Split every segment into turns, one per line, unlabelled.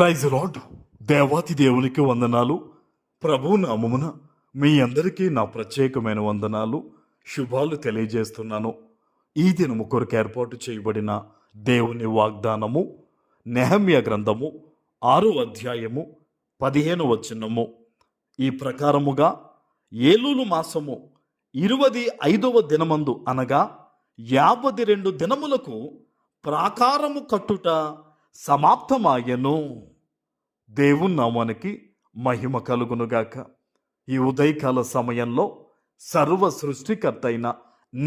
Praise lord. దేవాతి దేవునికి వందనాలు. ప్రభు నామమున మీ అందరికీ నా ప్రత్యేకమైన వందనాలు, శుభాలు తెలియజేస్తున్నాను. ఈ దినము కొరకు ఏర్పాటు చేయబడిన దేవుని వాగ్దానము నెహమ్యా గ్రంథము 6వ అధ్యాయము 15వ వచనము. ఈ ప్రకారముగా ఏలూలు మాసము 25వ దినమందు అనగా 52 దినములకు ప్రాకారము కట్టుట సమాప్తమాయెను. దేవుని నామానికి మహిమ కలుగునుగాక. ఈ ఉదయకాల సమయంలో సర్వ సృష్టికర్త అయిన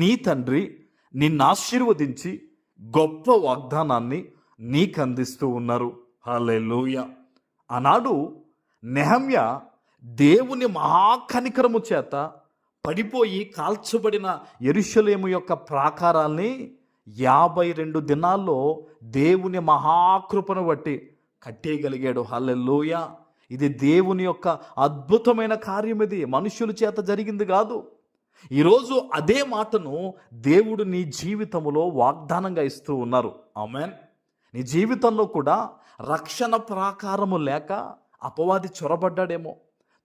నీ తండ్రి నిన్ను ఆశీర్వదించి గొప్ప వాగ్దానాన్ని నీకు అందిస్తూ ఉన్నారు. హల్లెలూయా. ఆనాడు నెహమ్యా దేవుని మహాకనికరము చేత పడిపోయి కాల్చబడిన యెరూషలేము యొక్క ప్రాకారాల్ని 52 దినాల్లో దేవుని మహాకృపను బట్టి కట్టేయగలిగాడు. హల్లెలూయా. ఇది దేవుని యొక్క అద్భుతమైన కార్యం. ఇది మనుషుల చేత జరిగింది కాదు. ఈరోజు అదే మాటను దేవుడు నీ జీవితంలో వాగ్దానంగా ఇస్తూ ఉన్నారు. ఆమేన్. నీ జీవితంలో కూడా రక్షణ ప్రాకారము లేక అపవాది చొరబడ్డాడేమో,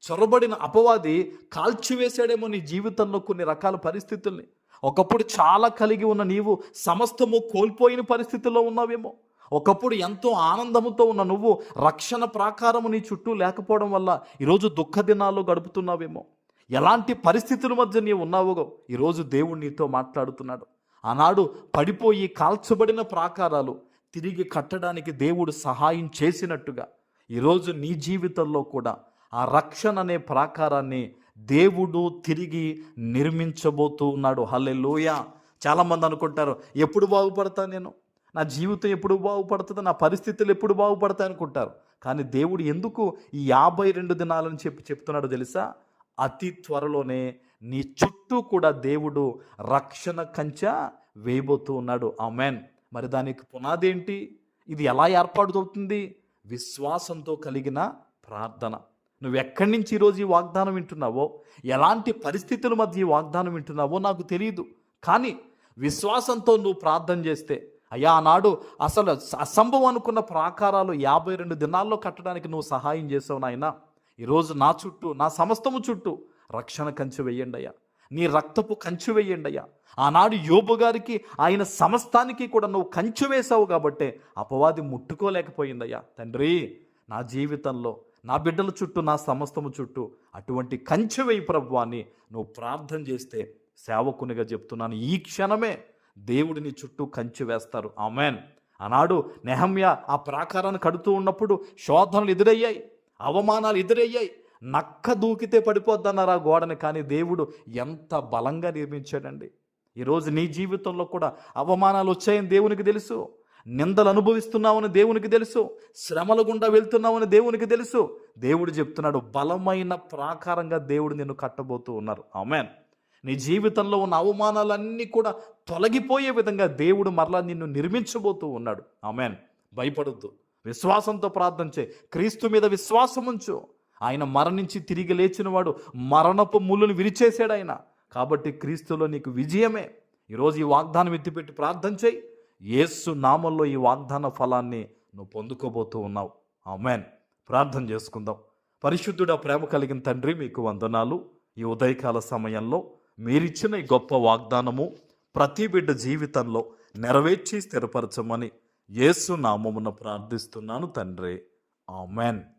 చొరబడిన అపవాది కాల్చివేశాడేమో నీ జీవితంలో కొన్ని రకాల పరిస్థితుల్ని. ఒకప్పుడు చాలా కలిగి ఉన్న నీవు సమస్తము కోల్పోయిన పరిస్థితుల్లో ఉన్నావేమో. ఒకప్పుడు ఎంతో ఆనందముతో ఉన్న నువ్వు రక్షణ ప్రాకారము నీ చుట్టూ లేకపోవడం వల్ల ఈరోజు దుఃఖ దినాల్లో గడుపుతున్నావేమో. ఎలాంటి పరిస్థితుల మధ్య నీవు ఉన్నావో ఈరోజు దేవుడు నీతో మాట్లాడుతున్నాడు. ఆనాడు పడిపోయి కాల్చబడిన ప్రాకారాలు తిరిగి కట్టడానికి దేవుడు సహాయం చేసినట్టుగా ఈరోజు నీ జీవితంలో కూడా ఆ రక్షణ అనే ప్రాకారాన్ని దేవుడు తిరిగి నిర్మించబోతూ ఉన్నాడు. హల్లెలూయా. చాలామంది అనుకుంటారు, ఎప్పుడు బాగుపడతా నేను, నా జీవితం ఎప్పుడు బాగుపడుతుంది, నా పరిస్థితులు ఎప్పుడు బాగుపడతాయి అనుకుంటారు. కానీ దేవుడు ఎందుకు ఈ 52 దినాలని చెప్తున్నాడు తెలుసా? అతి త్వరలోనే నీ చుట్టూ కూడా దేవుడు రక్షణ కంచె వేయబోతూ ఉన్నాడు. ఆమేన్. మరి దానికి పునాది ఏంటి? ఇది ఎలా ఏర్పాటువుతుంది? విశ్వాసంతో కలిగిన ప్రార్థన. నువ్వు ఎక్కడి నుంచి ఈరోజు ఈ వాగ్దానం వింటున్నావో, ఎలాంటి పరిస్థితుల మధ్య ఈ వాగ్దానం వింటున్నావో నాకు తెలియదు. కానీ విశ్వాసంతో నువ్వు ప్రార్థన చేస్తే, అయ్యా ఆనాడు అసలు అసంభవం అనుకున్న ప్రాకారాలు 52 దినాల్లో కట్టడానికి నువ్వు సహాయం చేసావు నాయన. ఈరోజు నా చుట్టూ, నా సమస్తము చుట్టూ రక్షణ కంచె వేయండి అయ్యా, నీ రక్తపు కంచె వేయండి అయ్యా. ఆనాడు యోబు గారికి, ఆయన సమస్తానికి కూడా నువ్వు కంచె వేసావు కాబట్టే అపవాది ముట్టుకోలేకపోయిందయ్యా. తండ్రి, నా జీవితంలో, నా బిడ్డల చుట్టూ, నా సమస్తము చుట్టూ అటువంటి కంచె వేయి ప్రభువా అని నువ్వు ప్రార్థన చేస్తే, సేవకునిగా చెప్తున్నాను, ఈ క్షణమే దేవుడిని చుట్టూ కంచె వేస్తారు. ఆమేన్. ఆనాడు నెహమ్యా ఆ ప్రాకారాన్ని కడుతూ ఉన్నప్పుడు శోధనలు ఎదురయ్యాయి, అవమానాలు ఎదురయ్యాయి. నక్క దూకితే పడిపోద్దన్నారు ఆ గోడని. కానీ దేవుడు ఎంత బలంగా నిర్మించాడండి. ఈరోజు నీ జీవితంలో కూడా అవమానాలు వచ్చాయని దేవునికి తెలుసు, నిందలు అనుభవిస్తున్నావని దేవునికి తెలుసు, శ్రమల గుండా వెళ్తున్నావని దేవునికి తెలుసు. దేవుడు చెప్తున్నాడు, బలమైన ప్రాకారంగా దేవుడు నిన్ను కట్టబోతూ ఉన్నారు. ఆమేన్. నీ జీవితంలో ఉన్న అవమానాలన్నీ కూడా తొలగిపోయే విధంగా దేవుడు మరలా నిన్ను నిర్మించబోతూ ఉన్నాడు. ఆమేన్. భయపడొద్దు, విశ్వాసంతో ప్రార్థన చేయి, క్రీస్తు మీద విశ్వాసం ఉంచు. ఆయన మరణించి తిరిగి లేచినవాడు, మరణపు ముళ్ళును విరిచేశాడు ఆయన. కాబట్టి క్రీస్తులో నీకు విజయమే. ఈరోజు ఈ వాగ్దానం ఎత్తిపెట్టి ప్రార్థన చేయి. యేసు నామంలో ఈ వాగ్దాన ఫలాన్ని నువ్వు పొందుకోబోతూ ఉన్నావు. ఆమేన్. ప్రార్థన చేసుకుందాం. పరిశుద్ధుడా, ప్రేమ కలిగిన తండ్రి, మీకు వందనాలు. ఈ ఉదయకాల సమయంలో మీరిచ్చిన ఈ గొప్ప వాగ్దానము ప్రతి బిడ్డ జీవితంలో నెరవేర్చి స్థిరపరచమని యేసు నామమున ప్రార్థిస్తున్నాను తండ్రి. ఆమేన్.